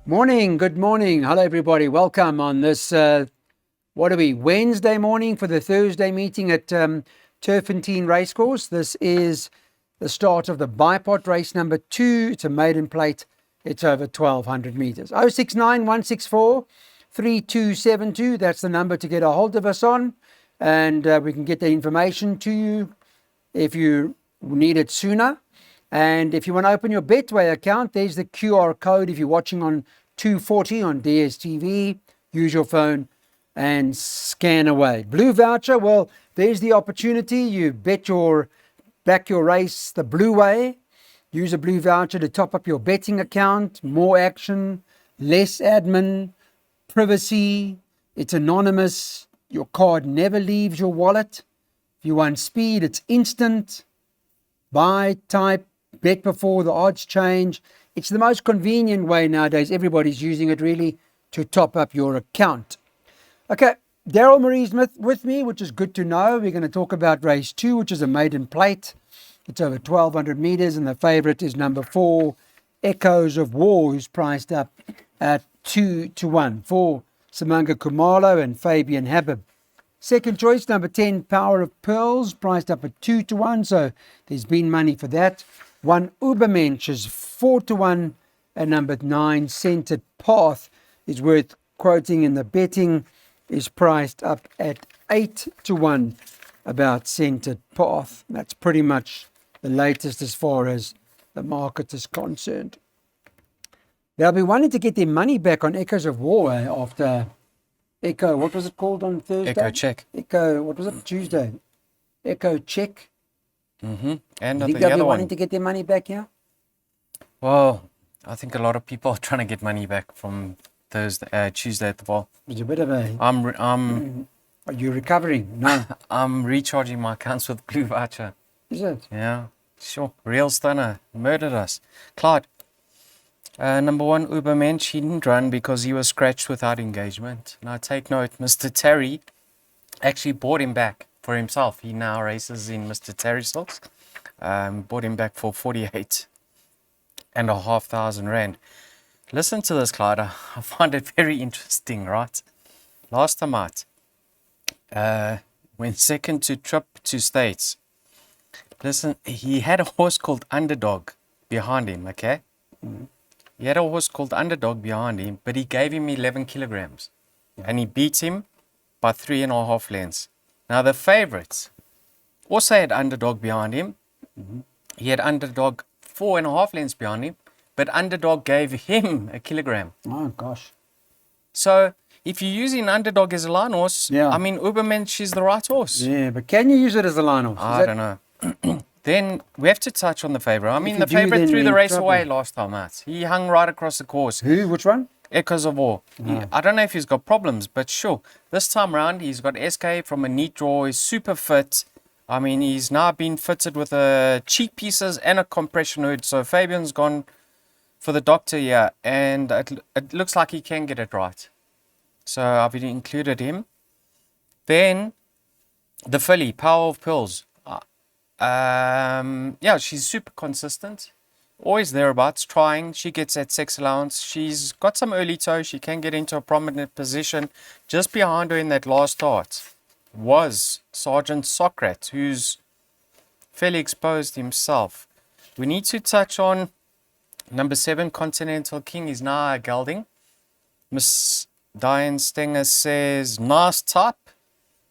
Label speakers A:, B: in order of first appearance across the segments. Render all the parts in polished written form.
A: Morning, good morning. Hello, everybody. Welcome on this, Wednesday morning for the Thursday meeting at Turffontein Racecourse. This is the start of the bipod race number 2. It's a maiden plate. It's over 1,200 meters. 069 164 3272. That's the number to get a hold of us on. And we can get the information to you if you need it sooner. And if you want to open your Betway account, there's the QR code. If you're watching on 240 on DSTV, use your phone and scan away. Blue voucher, well, there's the opportunity. You back your race the blue way. Use a blue voucher to top up your betting account. More action, less admin, privacy. It's anonymous. Your card never leaves your wallet. If you want speed, it's instant. Buy, type, bet before the odds change. It's the most convenient way nowadays. Everybody's using it really to top up your account. Okay, Daryl Marie's with me, which is good to know. We're going to talk about race 2, which is a maiden plate. It's over 1,200 meters, and the favorite is number 4, Echoes of War, who's priced up at 2-1 for Simanga Kumalo and Fabian Habib. Second choice, number 10, Power of Pearls, priced up at 2-1, so there's been money for that. 1, Ubermensch is 4-1, and number 9, Centered Path, is worth quoting in the betting, is priced up at 8-1 about Centered Path. That's pretty much the latest as far as the market is concerned. They'll be wanting to get their money back on Echoes of War after Echo, what was it called on Thursday?
B: Echo Check.
A: Echo, what was it? Tuesday. Echo Check.
B: Mm-hmm. And
A: You think
B: the
A: they'll be
B: other
A: wanting
B: one.
A: to get their money back here?
B: Well, I think a lot of people are trying to get money back from Tuesday at the ball.
A: It's a bit of a... Are you recovering? No.
B: I'm recharging my accounts with Blue Voucher.
A: Is it?
B: Yeah, sure. Real stunner. Murdered us. Clyde. Number 1, Ubermensch, he didn't run because he was scratched without engagement. Now take note, Mr. Terry actually bought him back for himself. He now races in Mr. Terry stocks. Bought him back for 48,500 rand. Listen to this, Clyde. I find it very interesting, right? Last time out, went second to Trip to States. Listen, he had a horse called Underdog behind him, okay? Mm-hmm. He had a horse called Underdog behind him, but he gave him 11 kilograms. And he beat him by 3.5 lengths. Now, the favorites also had Underdog behind him. Mm-hmm. He had Underdog 4.5 lengths behind him, but Underdog gave him a kilogram.
A: Oh, gosh.
B: So, if you're using Underdog as a line horse, I mean, Ubermensch is the right horse.
A: Yeah, but can you use it as a line horse?
B: I don't know. Then we have to touch on the favorite. I mean, the favorite threw the race away last time out. He hung right across the course.
A: Who? Which one?
B: Echoes of War. I don't know if he's got problems, but sure. This time round, he's got SK from a neat draw. He's super fit. I mean, he's now been fitted with cheek pieces and a compression hood. So Fabian's gone for the doctor here, and it looks like he can get it right. So I've included him. Then the filly, Power of Pearls. She's super consistent. Always thereabouts, trying. She gets that sex allowance. She's got some early toe. She can get into a prominent position. Just behind her in that last start was Sergeant Socrates, who's fairly exposed himself. We need to touch on number 7, Continental King, is now a gelding. Miss Diane Stenger says, nice type.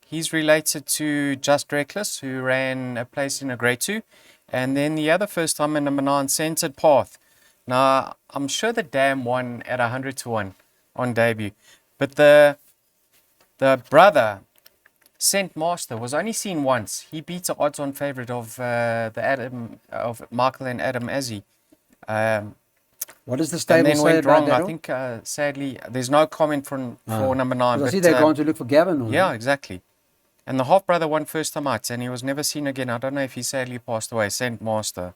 B: He's related to Just Reckless, who ran a place in a grade 2. And then the other first time in number 9, Centered Path. Now, I'm sure the dam won at 100-1 on debut. But the brother, Saint Master, was only seen once. He beat the odds-on favorite of Michael and Adam Azzi.
A: What does the stable
B: say about that? And then went wrong.
A: That?
B: I think, sadly, there's no comment for number 9.
A: I see they're going to look for Gavin. Or
B: yeah, exactly. And the half-brother won first time out, and he was never seen again. I don't know if he sadly passed away, Saint Master.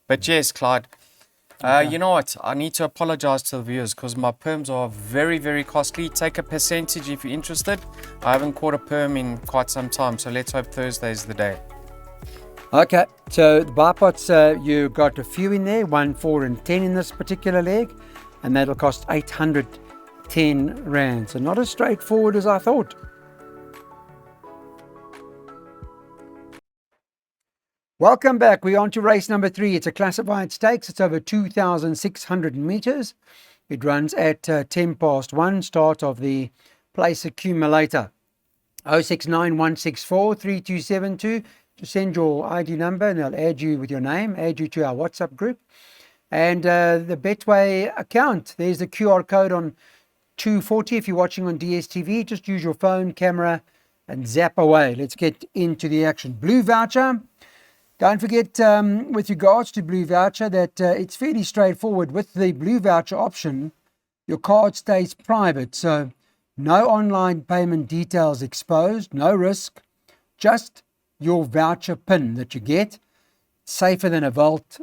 B: But yes, Clyde, you know what? I need to apologize to the viewers because my perms are very, very costly. Take a percentage if you're interested. I haven't caught a perm in quite some time, so let's hope Thursday is the day.
A: Okay, so the bipods, you got a few in there, 1, 4 and 10 in this particular leg. and that'll cost 810 Rand. So not as straightforward as I thought. Welcome back. We're on to race number 3. It's a classified stakes. It's over 2,600 meters. It runs at 1:10, start of the place accumulator. 0691643272 to send your ID number, and they'll add you with your name, add you to our WhatsApp group. And the Betway account, there's the QR code on 240. If you're watching on DSTV, just use your phone, camera, and zap away. Let's get into the action. Blue voucher. Don't forget, with regards to blue voucher, that it's fairly straightforward. With the blue voucher option, your card stays private, so no online payment details exposed, no risk, just your voucher PIN that you get. Safer than a vault,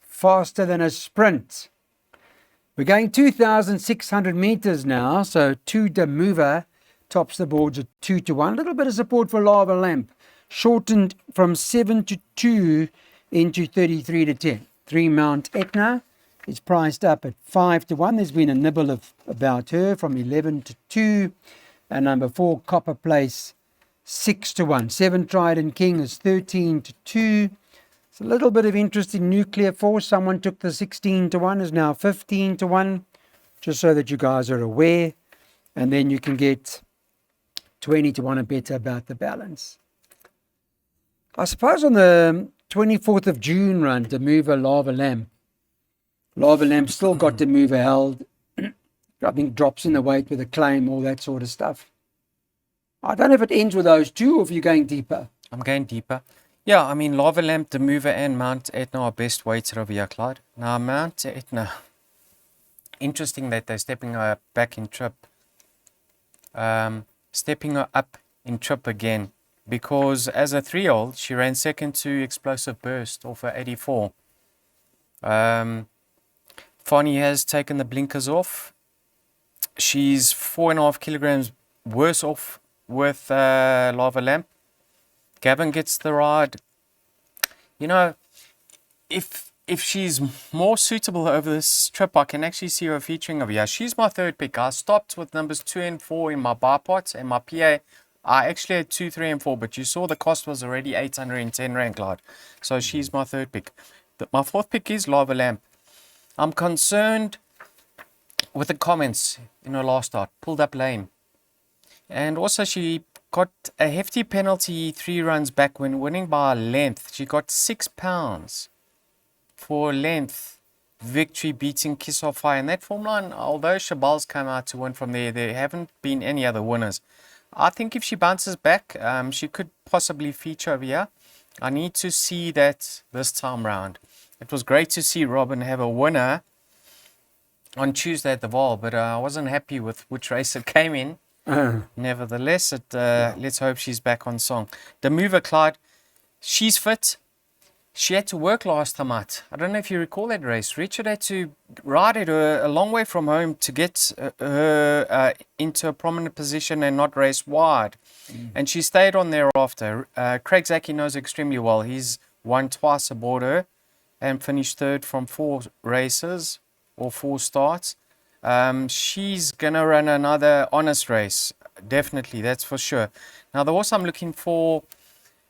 A: faster than a sprint. We're going 2,600 meters now, so 2 de mover tops the boards at 2-1. A little bit of support for Lava Lamp. Shortened from 7-2 into 33-10. 3 Mount Etna is priced up at 5-1. There's been a nibble about her from 11-2. And number 4 Copper Place 6-1. 7 Trident King is 13-2. It's a little bit of interest in Nuclear Force. Someone took the 16-1, is now 15-1. Just so that you guys are aware. And then you can get 20-1 and better about the balance. I suppose on the 24th of June run, de mover Lava Lamp. Lava Lamp still got de mover held. I think drops in the weight with a claim, all that sort of stuff. I don't know if it ends with those two or if you're going deeper.
B: I'm going deeper. Yeah, I mean, Lava Lamp, de mover, and Mount Etna are best weighted over here, Clyde. Now, Mount Etna, interesting that they're stepping her back in trip. Stepping her up in trip again. Because as a 3-year-old, she ran second to Explosive Burst off her 84. Fonny has taken the blinkers off. She's 4.5 kilograms worse off with Lava Lamp. Gavin gets the ride. You know, if she's more suitable over this trip, I can actually see her featuring over here. She's my 3rd pick. I stopped with numbers 2 and 4 in my bar pot, and my PA I actually had 2, 3, and 4, but you saw the cost was already 810 Rand, Clyde. So she's my 3rd pick. My 4th pick is Lava Lamp. I'm concerned with the comments in her last start. Pulled up lame. And also she got a hefty penalty 3 runs back when winning by a length. She got £6 for length victory beating Kiss Off Fire. And that form line, although Shabal's come out to win from there haven't been any other winners. I think if she bounces back, she could possibly feature over here. I need to see that this time round. It was great to see Robin have a winner on Tuesday at the Vaal, but I wasn't happy with which race it came in. Nevertheless, let's hope she's back on song. The mover, Clyde, she's fit. She had to work last time out. I don't know if you recall that race. Richard had to ride it a long way from home to get her into a prominent position and not race wide. And she stayed on thereafter. Craig Zaki knows extremely well. He's won twice aboard her and finished 3rd from 4 races or 4 starts. She's going to run another honest race. Definitely, that's for sure. Now, the horse I'm looking for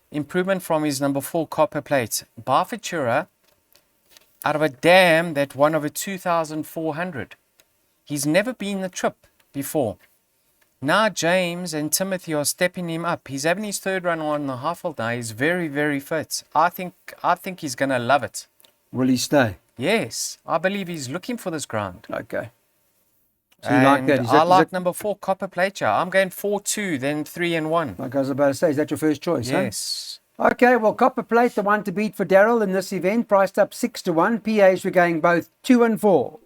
B: improvement from is number 4, Copper Plate. Barfatura, out of a dam that won over 2,400. He's never been the trip before. Now James and Timothy are stepping him up. He's having his 3rd run on the Highfield now. He's very, very fit. I think he's going to love it.
A: Will he stay?
B: Yes, I believe he's looking for this ground.
A: Okay. So you like that?
B: I like number 4, Copper Plate. I'm going 4-2, then 3-1.
A: Like I was about to say, is that your first choice?
B: Yes.
A: Huh? Okay, well, Copper Plate, the one to beat for Daryl in this event, priced up 6-1. PAs were going both 2 and 4.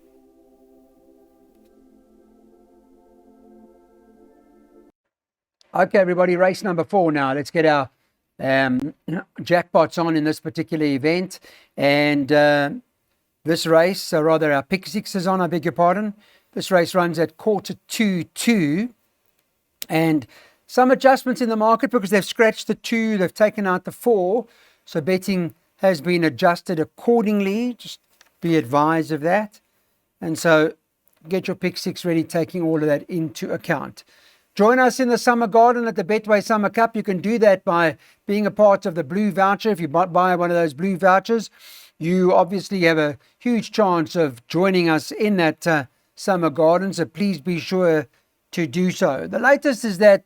A: Okay, everybody, race number 4 now. Let's get our jackpots on in this particular event. And this race, or rather our pick 6 is on, I beg your pardon. This race runs at 1:45 and some adjustments in the market because they've scratched the 2, they've taken out the 4. So betting has been adjusted accordingly. Just be advised of that. And so get your pick six ready, taking all of that into account. Join us in the Summer Garden at the Betway Summer Cup. You can do that by being a part of the blue voucher. If you buy one of those blue vouchers, you obviously have a huge chance of joining us in that Summer Garden. So please be sure to do so. The latest is that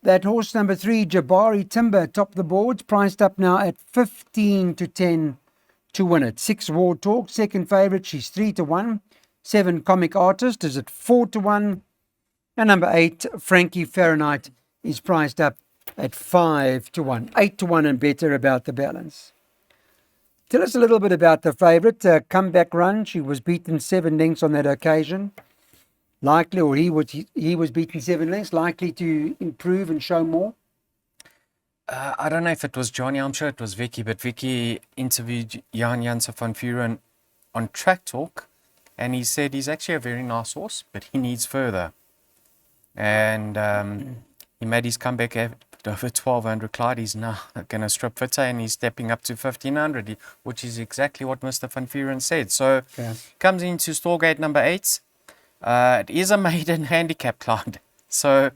A: that horse number 3, Jabari Timber, top the boards, priced up now at 15-10 to win it. 6 War Talk, second favourite, she's 3-1. 7 Comic Artist is at 4-1. And number 8, Frankie Fahrenheit, is priced up at 5-1. 8-1 and better about the balance. Tell us a little bit about the favourite. Comeback run. She was beaten 7 lengths on that occasion. Likely, or he was beaten 7 lengths. Likely to improve and show more.
B: I don't know if it was Johnny. I'm sure it was Vicky. But Vicky interviewed Jan Janse van Vuren on Track Talk. And he said he's actually a very nice horse, but he needs further. And he made his comeback at over 1,200, Clyde. He's now going to strip fitter and he's stepping up to 1,500, which is exactly what Mr. Van Vuren said. So, comes into store gate number 8. It is a maiden handicap, Clyde. So,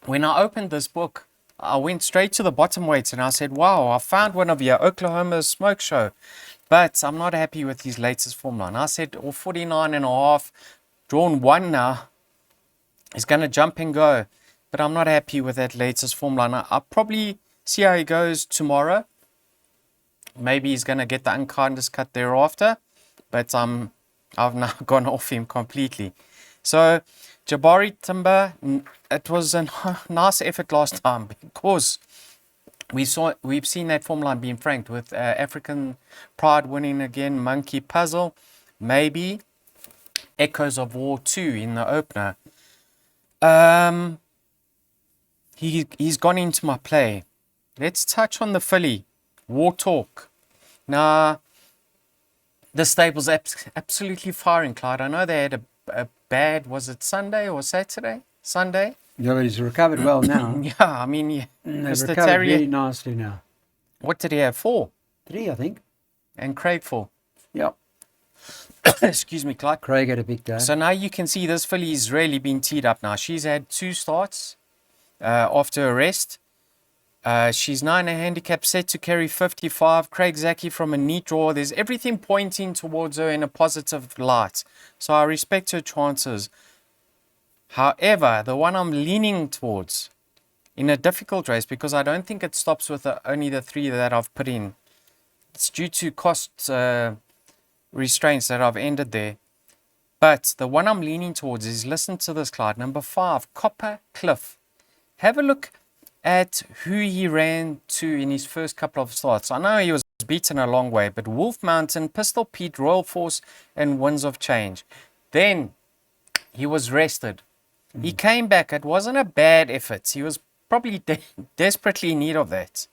B: when I opened this book, I went straight to the bottom weights and I said, wow, I found one of your Oklahoma Smoke Show. But I'm not happy with his latest form line. I said, 49.5, drawn 1 now. He's going to jump and go. But I'm not happy with that latest form line. I'll probably see how he goes tomorrow. Maybe he's going to get the unkindest cut thereafter. But I've now gone off him completely. So, Jabari Timber, it was a nice effort last time because we've seen that form line being franked with African Pride winning again, Monkey Puzzle, maybe Echoes of War 2 in the opener. He's gone into my play. Let's touch on the filly, War Talk. Now, the stable's absolutely firing, Clyde. I know they had a bad, was it Sunday or Saturday? Sunday?
A: Yeah, but he's recovered well now.
B: Yeah, I mean,
A: They've
B: Mr.
A: recovered
B: Terrier.
A: really nicely now.
B: What did he have? 4?
A: 3, I think.
B: And Craig 4.
A: Yep.
B: Excuse me, Clyde.
A: Craig had a big day.
B: So now you can see this filly's really been teed up now. She's had 2 starts after a rest. She's now in a handicap set to carry 55. Craig Zaki from a neat draw. There's everything pointing towards her in a positive light. So I respect her chances. However, the one I'm leaning towards in a difficult race, because I don't think it stops with only the 3 that I've put in. It's due to cost restraints that I've ended there. But the one I'm leaning towards is, listen to this, Clyde, number 5, Copper Cliff. Have a look at who he ran to in his first couple of starts. I know he was beaten a long way, but Wolf Mountain, Pistol Pete, Royal Force, and Winds of Change. Then he was rested. He came back. It wasn't a bad effort. He was probably desperately in need of that.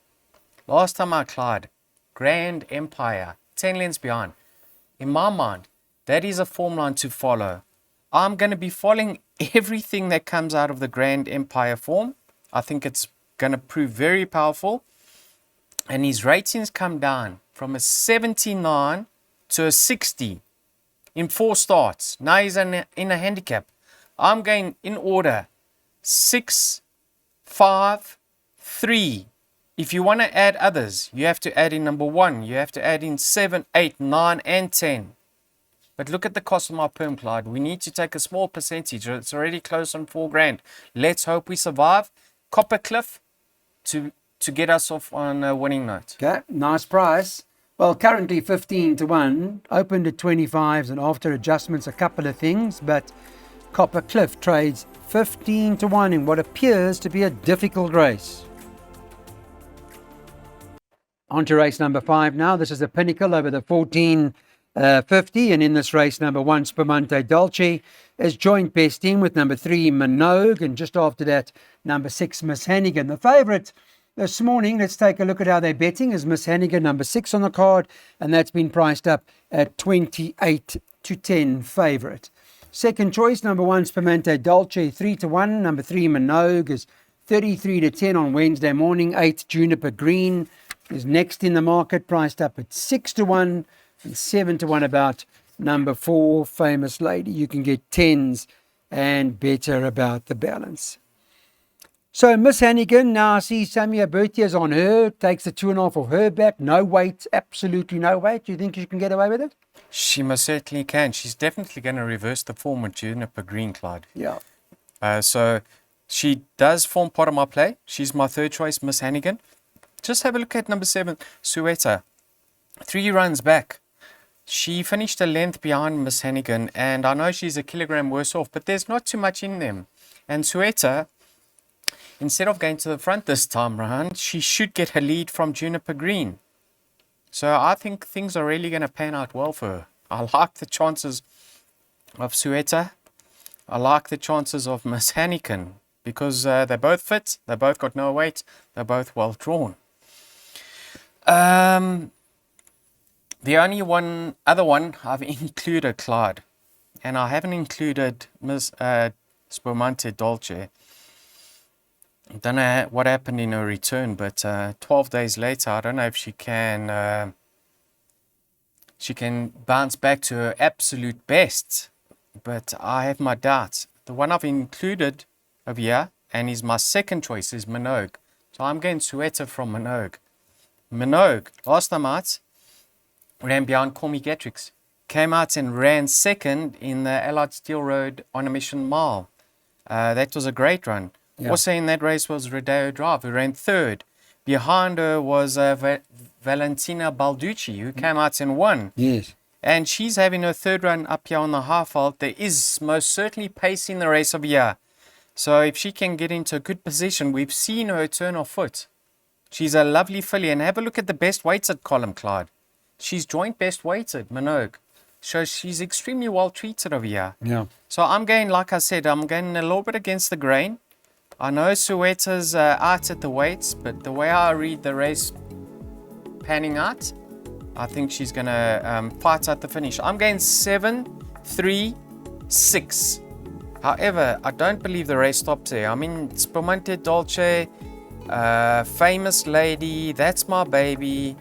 B: Last time I Clyde, Grand Empire, 10 lengths behind. In my mind, that is a form line to follow. I'm going to be following everything that comes out of the Grand Empire form. I think it's going to prove very powerful. And his ratings come down from a 79 to a 60 in 4 starts. Now he's in a handicap. I'm going in order 6, 5, 3. If you want to add others, you have to add in number 1. You have to add in 7, 8, 9, and 10. But look at the cost of my perm, Clyde. We need to take a small percentage. It's already close on $4,000. Let's hope we survive. Copper Cliff to get us off on a winning note.
A: Okay, nice price. Well, currently 15-1, opened at 25s, and after adjustments, a couple of things, but Copper Cliff trades 15-1 in what appears to be a difficult race. On to race number 5 now. This is a pinnacle over the 1450, and in this race, number 1, Spumante Dolce, is joint best in with number 3, Minogue, and just after that, number 6, Miss Hannigan. The favourite this morning, let's take a look at how they're betting, is Miss Hannigan, number 6 on the card, and that's been priced up at 28-10 favourite. Second choice, number 1, Spumante Dolce, 3-1. Number 3, Minogue, is 33-10 on Wednesday morning. 8, Juniper Green is next in the market, priced up at 6-1, and 7-1 about number 4, Famous Lady. You can get 10s and better about the balance. So Miss Hannigan, now I see Samia Berthia's on her, takes the 2.5 of her back. No weight, absolutely no weight. Do you think she can get away with it?
B: She most certainly can. She's definitely going to reverse the form with Juniper Green, Clyde.
A: Yeah.
B: So she does form part of my play. She's my third choice, Miss Hannigan. Just have a look at number 7, Sueta. 3 runs back. She finished a length behind Miss Hannigan, and I know she's a kilogram worse off, but there's not too much in them. And Sueta, instead of going to the front this time round, she should get her lead from Juniper Green. So I think things are really going to pan out well for her. I like the chances of Sueta. I like the chances of Miss Hannigan because they're both fit, they both got no weight, they're both well drawn. The only other one I've included, Clyde, and I haven't included Miss Spumante Dolce. I don't know what happened in her return, but 12 days later, I don't know if she can bounce back to her absolute best, but I have my doubts. The one I've included over here, and is my second choice, is Minogue. So I'm going Sueta from Minogue. Minogue, last time out, ran behind Call Me Gatrix. Came out and ran second in the Allied Steel Road on a mission mile. That was a great run.
A: Yeah.
B: Also in that race was Rodeo Drive, who ran third. Behind her was Valentina Balducci, who came out and won.
A: Yes.
B: And she's having her third run up here on the half vault. There is most certainly pace in the race of the year. So if she can get into a good position, we've seen her turn her foot. She's a lovely filly. And have a look at the best weighted column, Clyde. She's joint best weighted, Minogue. So she's extremely well treated over here.
A: Yeah.
B: So I'm going, like I said, I'm going a little bit against the grain. I know Sueta's out at the weights, but the way I read the race panning out, I think she's going to fight out the finish. I'm going 7-3-6. However, I don't believe the race stops there. I mean, Spumante Dolce, Famous Lady, That's My Baby.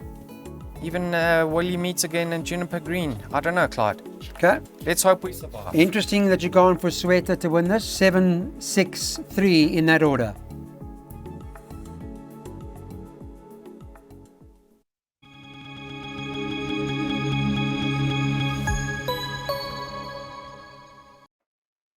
B: Even Will You Meet Again and Juniper Green. I don't know, Clyde.
A: Okay.
B: Let's hope we survive.
A: Interesting that you're going for Sueta to win this. 7-6-3 in that order.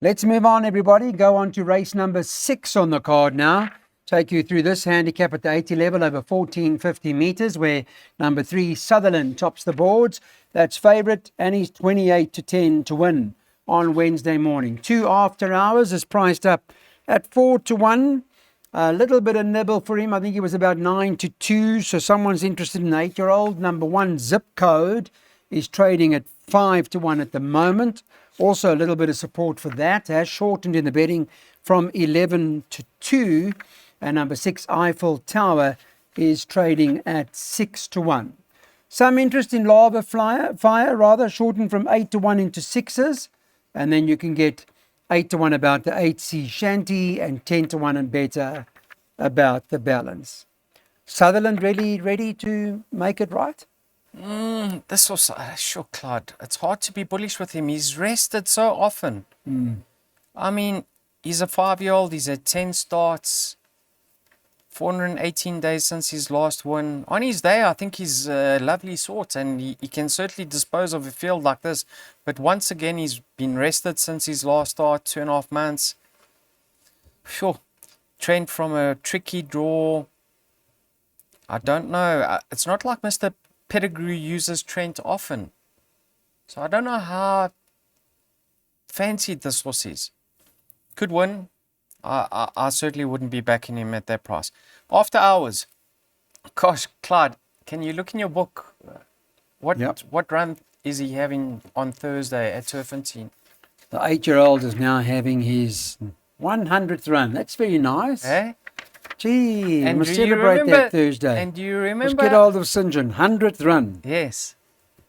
A: Let's move on, everybody. Go on to race number 6 on the card now. Take you through this handicap at the 80 level over 1450 meters, where number 3 Sutherland tops the boards. That's favourite, and he's 28-10 to win on Wednesday morning. 2 After Hours is priced up at 4-1. A little bit of nibble for him. I think he was about 9-2. So someone's interested in the 8-year-old. Number 1 Zip Code is trading at 5-1 at the moment. Also a little bit of support for that. Has shortened in the betting from 11-2. And number 6, Eiffel Tower, is trading at 6-1. Some interest in Lava Fire, shortened from 8-1 into 6s. And then you can get 8-1 about the 8C Shanty and 10-1 and better about the balance. Sutherland really ready to make it right?
B: This was sure, Clyde. It's hard to be bullish with him. He's rested so often. I mean, he's a 5-year-old. He's had 10 starts. 418 days since his last win. On his day, I think he's a lovely sort, and he can certainly dispose of a field like this. But once again, he's been rested since his last start, 2.5 months. Sure. Trained from a tricky draw. I don't know. It's not like Mr. Pettigrew uses Trent often. So I don't know how fancied this horse is. Could win. I certainly wouldn't be backing him at that price. After Hours. Gosh, Clyde, can you look in your book? What run is he having on Thursday at Turffontein?
A: The 8-year-old is now having his 100th run. That's very nice.
B: Eh?
A: Gee,
B: And
A: must
B: do you
A: celebrate
B: remember-
A: that Thursday.
B: And do you
A: Let's
B: remember?
A: get hold of St. John. 100th run.
B: Yes.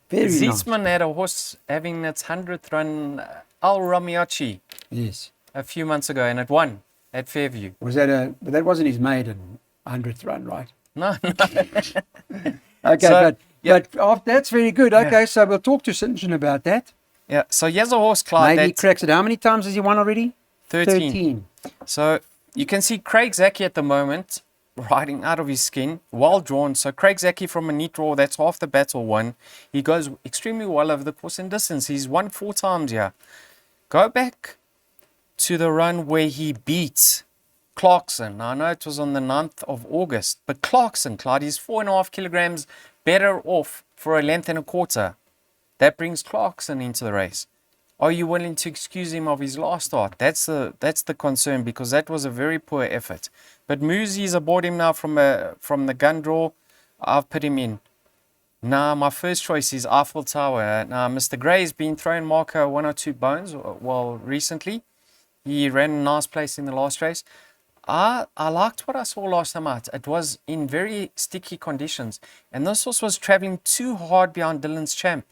A: Very nice.
B: Zietsman had a horse having its 100th run, Al Ramiachi,
A: Yes.
B: a few months ago, and it won at Fairview.
A: Was that but that wasn't his maiden 100th run, right?
B: No, no.
A: Okay,
B: So-
A: but
B: Yep.
A: But that's very good. Okay, so we'll talk to St. John about that.
B: Yeah, so here's a horse, Clyde.
A: Maybe he cracks it. How many times has he won already?
B: 13. So you can see Craig Zaki at the moment riding out of his skin, well drawn. So Craig Zaki from a neat draw, that's half the battle won. He goes extremely well over the course and distance. He's won 4 times here. Go back to the run where he beat Clarkson. Now, I know it was on the 9th of August, but Clarkson, Clyde, is 4.5 kilograms better off for a length and a quarter. That brings Clarkson into the race. Are you willing to excuse him of his last start? That's the concern, because that was a very poor effort. But Moosey's aboard him now from the gun draw. I've put him in. Now, my first choice is Eiffel Tower. Now, Mr. Gray's been throwing marker 1 or 2 bones, well, recently. He ran a nice place in the last race. I liked what I saw last time out. It was in very sticky conditions. And this horse was traveling too hard behind Dylan's Champ.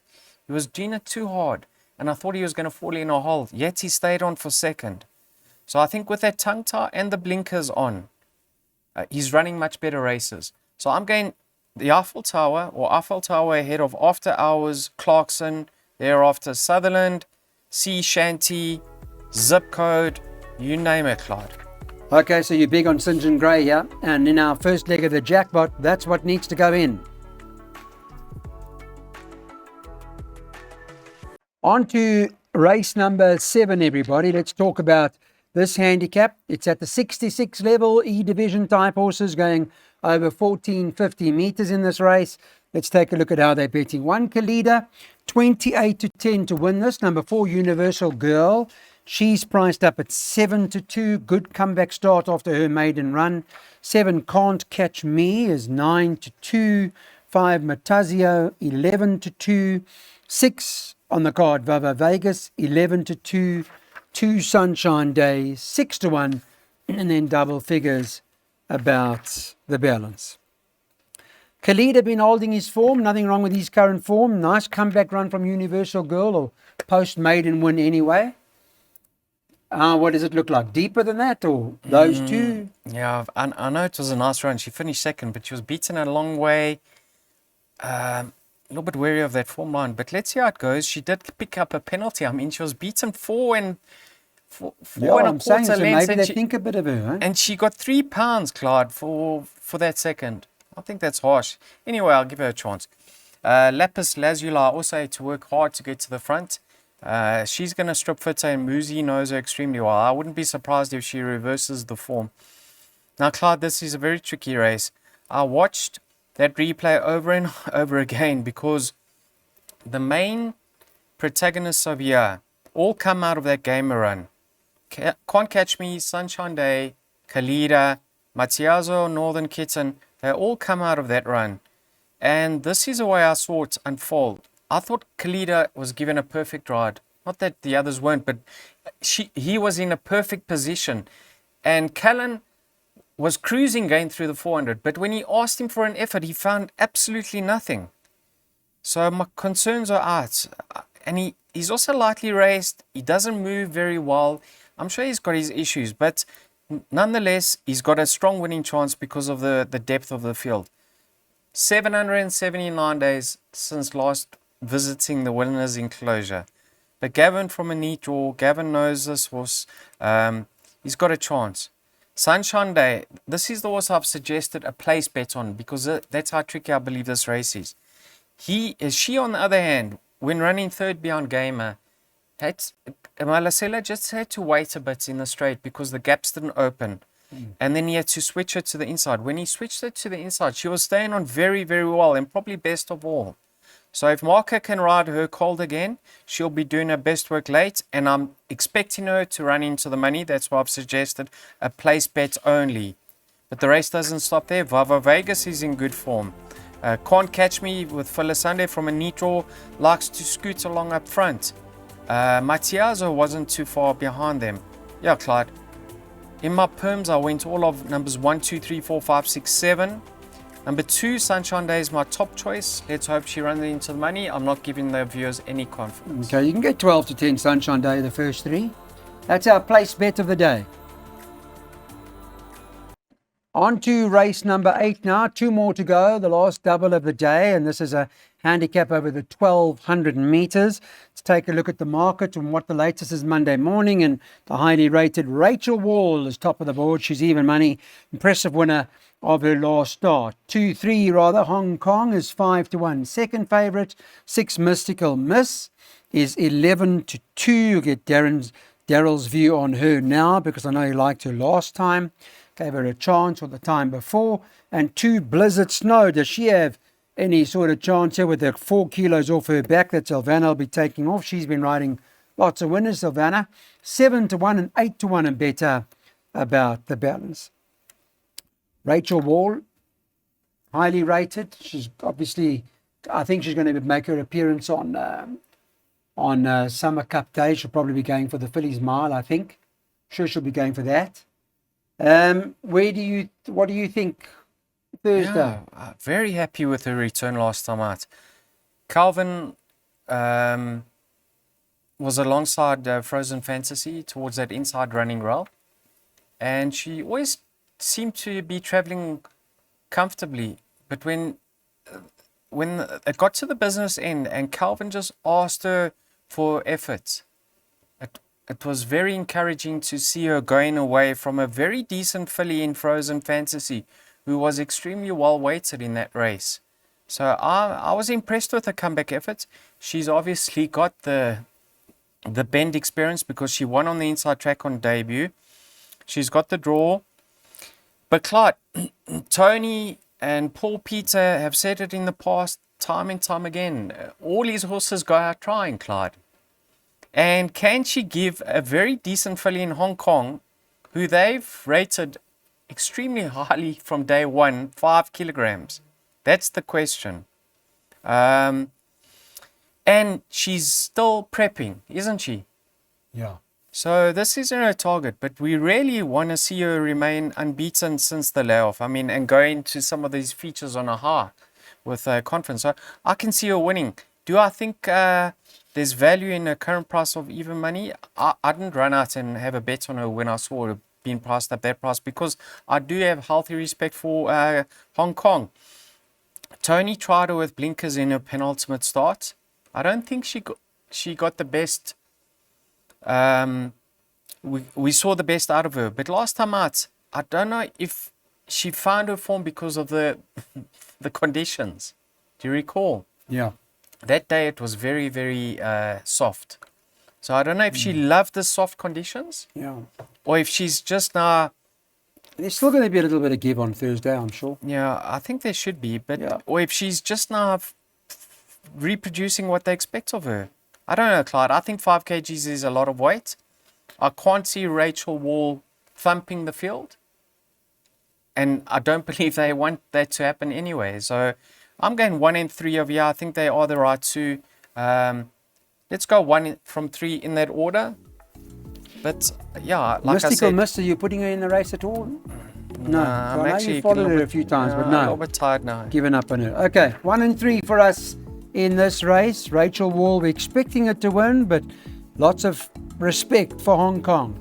B: He was doing it too hard. And I thought he was going to fall in a hole. Yet he stayed on for second. So I think with that tongue tie and the blinkers on, he's running much better races. So I'm going the Eiffel Tower, or Eiffel Tower ahead of After Hours, Clarkson, thereafter Sutherland, Sea Shanty, Zip Code, you name it, Clyde.
A: Okay, so you're big on St. John Grey, yeah? And in our first leg of the jackpot, that's what needs to go in. On to race number 7, everybody. Let's talk about this handicap. It's at the 66 level, E division type horses going over 1450 meters in this race. Let's take a look at how they're betting. 1 Kalida, 28-10 to win this. Number 4 Universal Girl. She's priced up at 7-2. Good comeback start after her maiden run. 7 Can't Catch Me is 9-2. 5 Matazio, 11-2. 6 on the card, Vava Vegas, 11-2. 2 Sunshine Day, 6-1. And then double figures about the balance. Khalid been holding his form. Nothing wrong with his current form. Nice comeback run from Universal Girl, or post-maiden win anyway. What does it look like? Deeper than that, or those two?
B: Yeah, I know it was a nice run. She finished second, but she was beaten a long way. A little bit wary of that form line, but let's see how it goes. She did pick up a penalty. I mean, she was beaten 4 and a quarter
A: so
B: lengths.
A: maybe they think a bit of her. Huh?
B: And she got £3, Clyde, for that second. I think that's harsh. Anyway, I'll give her a chance. Lapis Lazuli also had to work hard to get to the front. She's going to strip Fitter, and Moosey knows her extremely well. I wouldn't be surprised if she reverses the form. Now, Clyde, this is a very tricky race. I watched that replay over and over again because the main protagonists of here all come out of that gamer run. Can't Catch Me, Sunshine Day, Kalida, Matiazo, Northern Kitten, they all come out of that run. And this is the way I saw it unfold. I thought Kalida was given a perfect ride. Not that the others weren't, but he was in a perfect position. And Callan was cruising going through the 400. But when he asked him for an effort, he found absolutely nothing. So my concerns are out. And he's also lightly raced. He doesn't move very well. I'm sure he's got his issues. But nonetheless, he's got a strong winning chance because of the depth of the field. 779 days since last visiting the winners' enclosure. But Gavin from a neat draw, Gavin knows this horse. He's got a chance. Sunshine Day, this is the horse I've suggested a place bet on because that's how tricky I believe this race is. She, on the other hand, when running third behind Gamer, Malasela just had to wait a bit in the straight because the gaps didn't open. And then he had to switch it to the inside. When he switched it to the inside, she was staying on very, very well and probably best of all. So if Marker can ride her cold again, she'll be doing her best work late. And I'm expecting her to run into the money. That's why I've suggested a place bet only. But the race doesn't stop there. Vava Vegas is in good form. Can't Catch Me with Phyllis Sunday from a neat draw. Likes to scoot along up front. Matiazo wasn't too far behind them. Yeah, Clyde. In my perms, I went all of numbers 1, 2, 3, 4, 5, 6, 7. Number 2, Sunshine Day is my top choice. Let's hope she runs into the money. I'm not giving the viewers any confidence.
A: Okay, you can get 12-10 Sunshine Day, the first 3. That's our place bet of the day. On to race number 8 now. 2 more to go, the last double of the day, and this is a handicap over the 1200 meters. Let's take a look at the market and what the latest is Monday morning. And the highly rated Rachel Wall is top of the board. She's even money. Impressive winner of her last start. 2-3 rather. Hong Kong is 5-1. Second favourite. 6 Mystical Miss is 11-2. You get Daryl's view on her now, because I know he liked her last time. Gave her a chance for the time before. And 2 Blizzard Snow. Does she have any sort of chance here with the 4 kilos off her back that Silvana will be taking off? She's been riding lots of winners, Silvana. 7-1 and 8-1 and better about the balance. Rachel Wall, highly rated. She's obviously, I think she's going to make her appearance on Summer Cup Day. She'll probably be going for the Phillies Mile, I think. Sure, she'll be going for that. What do you think Thursday?
B: Yeah, very happy with her return last time out. Calvin was alongside Frozen Fantasy towards that inside running rail, and she always seemed to be traveling comfortably. But when it got to the business end and Calvin just asked her for effort, it was very encouraging to see her going away from a very decent filly in Frozen Fantasy, who was extremely well weighted in that race. So I was impressed with her comeback effort. She's obviously got the bend experience because she won on the inside track on debut. She's got the draw. But Clyde, Tony and Paul Peter have said it in the past time and time again. All these horses go out trying, Clyde. And can she give a very decent filly in Hong Kong, who they've rated extremely highly from day one, 5 kilograms? That's the question. And she's still prepping, isn't she?
A: Yeah.
B: So this isn't her target, but we really want to see her remain unbeaten since the layoff. I mean, and go into some of these features on a high with a confidence. So I can see her winning. Do I think there's value in her current price of even money? I didn't run out and have a bet on her when I saw her being priced at that price, because I do have healthy respect for Hong Kong. Tony tried her with blinkers in her penultimate start. I don't think she got the best. We saw the best out of her, but last time out, I don't know if she found her form because of the conditions. Do you recall?
A: Yeah.
B: That day it was very, very soft. So I don't know if she loved the soft conditions.
A: Yeah.
B: Or if she's just now.
A: There's still going to be a little bit of give on Thursday, I'm sure.
B: Yeah, I think there should be. But
A: Yeah.
B: Or if she's just now reproducing what they expect of her. I don't know, Clyde. I think 5 kgs is a lot of weight. I can't see Rachel Wall thumping the field. And I don't believe they want that to happen anyway. So I'm going 1 and 3 over here. I think they are the right two. Let's go 1 from 3 in that order. But yeah, like
A: Mystical
B: I said,
A: Miss, are you putting her in the race at all? No.
B: I'm
A: I know
B: actually
A: you followed her a
B: bit-
A: few times, but
B: a little
A: no.
B: bit tired now.
A: Given up on her. Okay, 1 and 3 for us in this race. Rachel Wall, we're expecting it to win, but lots of respect for Hong Kong.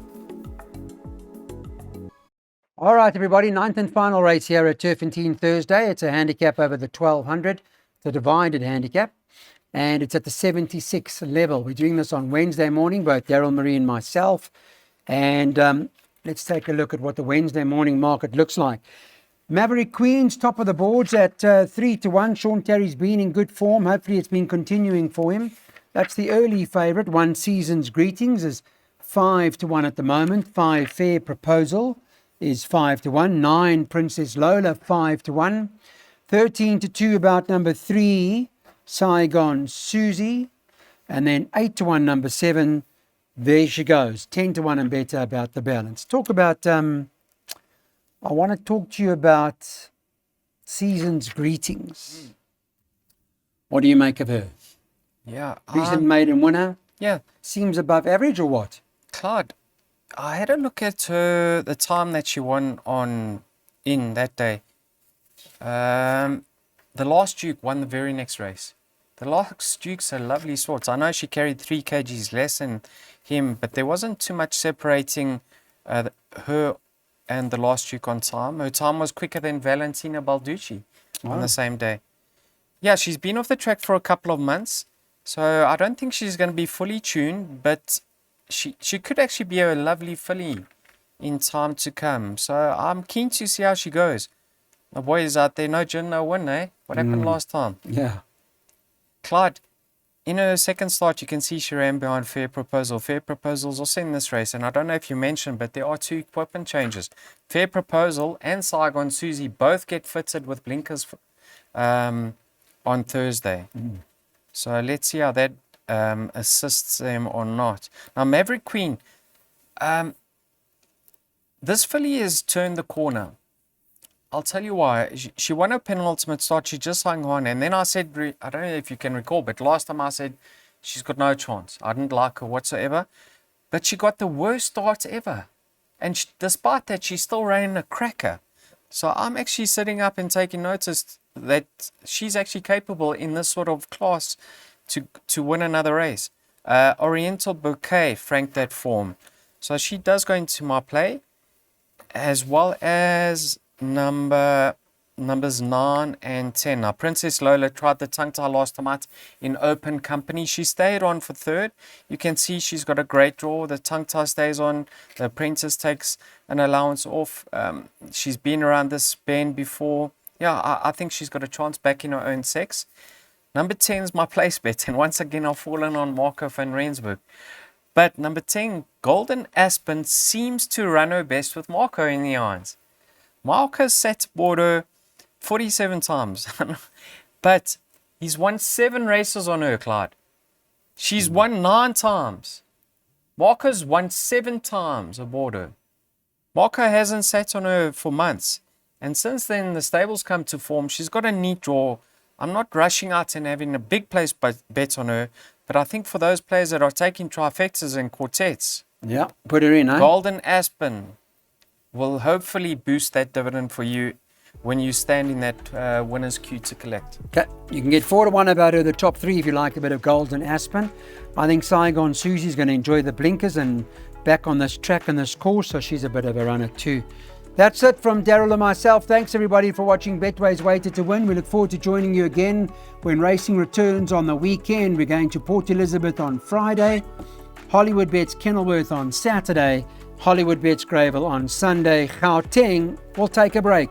A: All right, everybody, 9th and final race here at Turffontein Thursday. It's a handicap over the 1200. It's a divided handicap, and it's at the 76 level. We're doing this on Wednesday morning, both Daryl, Marie and myself. And let's take a look at what the Wednesday morning market looks like. Maverick Queen's top of the boards at 3-1. Sean Terry's been in good form. Hopefully it's been continuing for him. That's the early favourite. One Season's Greetings is 5-1 at the moment. 5 Fair Proposal is 5-1. 9 Princess Lola 5-1. 13-2 about number 3 Saigon Susie. And then 8-1 number 7. There she goes. 10-1 and better about the balance. Talk about I want to talk to you about Season's Greetings. What do you make of her?
B: Yeah.
A: Recent maiden winner?
B: Yeah.
A: Seems above average or what?
B: Claude, I had a look at her, the time that she won in that day. The last Duke won the very next race. The last Duke's a lovely sort. I know she carried 3 kgs less than him, but there wasn't too much separating her and the last streak on time. Her time was quicker than Valentina Balducci on the same day. Yeah, she's been off the track for a couple of months, so I don't think she's going to be fully tuned, but she could actually be a lovely filly in time to come. So I'm keen to see how she goes. The boys out there, no gin, no win, eh? What happened last time?
A: Yeah.
B: Clyde, in her second start, you can see she ran behind Fair Proposal. Fair Proposal's also in this race, and I don't know if you mentioned, but there are 2 equipment changes. Fair Proposal and Saigon Susie both get fitted with blinkers on Thursday. So let's see how that assists them or not. Now, Maverick Queen, this filly has turned the corner. I'll tell you why. She won her penultimate start. She just hung on. And then I said, I don't know if you can recall, but last time I said she's got no chance. I didn't like her whatsoever. But she got the worst start ever. And despite that, she still ran a cracker. So I'm actually sitting up and taking notice that she's actually capable in this sort of class to win another race. Oriental Bouquet franked that form. So she does go into my play, as well as numbers 9 and 10. Now, Princess Lola tried the tongue tie last time out in open company. She stayed on for third. You can see she's got a great draw. The tongue tie stays on. The apprentice takes an allowance off. She's been around this bend before. Yeah, I think she's got a chance back in her own sex. Number 10 is my place bet, and once again I've fallen on Marco van Rensburg. But number 10, Golden Aspen, seems to run her best with Marco in the irons. Marco's sat border 47 times, but he's won 7 races on her, Clyde. She's won 9 times. Marco's won 7 times aboard her. Marco hasn't sat on her for months, and since then the stable's come to form. She's got a neat draw. I'm not rushing out and having a big place bet on her, but I think for those players that are taking trifectas and quartets,
A: Yeah, put her in, eh?
B: Golden Aspen will hopefully boost that dividend for you when you stand in that winner's queue to collect.
A: Okay. You can get 4-1 about her, the top 3 if you like a bit of Golden Aspen. I think Saigon Susie's going to enjoy the blinkers and back on this track and this course, so she's a bit of a runner too. That's it from Daryl and myself. Thanks everybody for watching Betway's Weighted to Win. We look forward to joining you again when racing returns on the weekend. We're going to Port Elizabeth on Friday, Hollywood Bets Kenilworth on Saturday, Hollywood Bets Greyville on Sunday. Gauteng will take a break.